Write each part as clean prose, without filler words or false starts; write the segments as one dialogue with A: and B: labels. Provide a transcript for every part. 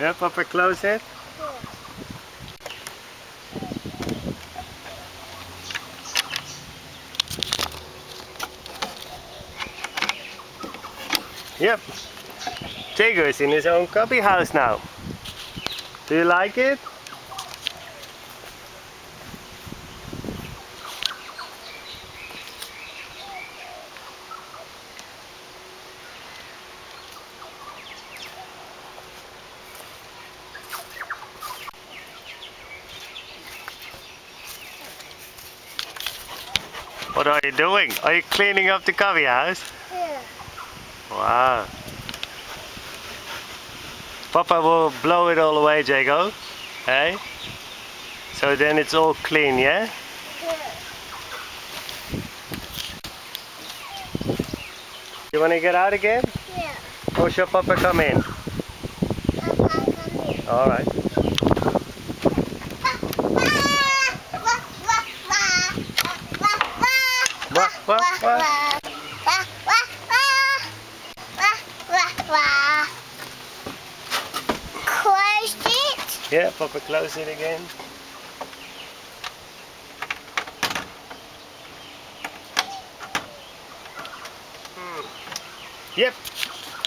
A: Yeah, Papa, close it. Yep. Jago is in his own cubby house now. Do you like it? What are you doing? Are you cleaning up the cubby house?
B: Yeah.
A: Wow. Papa will blow it all away, Jago. Hey? So then it's all clean, yeah?
B: Yeah.
A: You want to get out again?
B: Yeah.
A: Or shall Papa come in?
B: Papa, come here.
A: Alright.
B: Close it.
A: Yeah, Papa, close it again. Yep.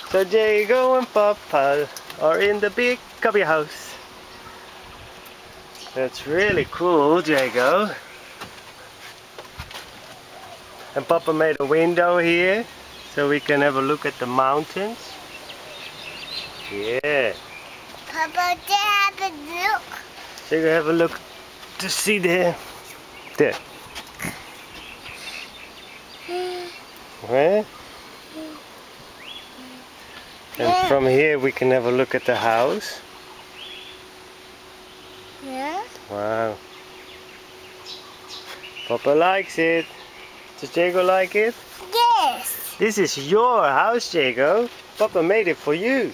A: So Jago and Papa are in the big cubby house. That's really cool, Jago. And Papa made a window here so we can have a look at the mountains. Yeah.
B: Papa, they have a look.
A: Jago, have a look to see there. There. Huh? And from here we can have a look at the house.
B: Yeah.
A: Wow. Papa likes it. Does Jago like it?
B: Yes.
A: This is your house, Jago. Papa made it for you.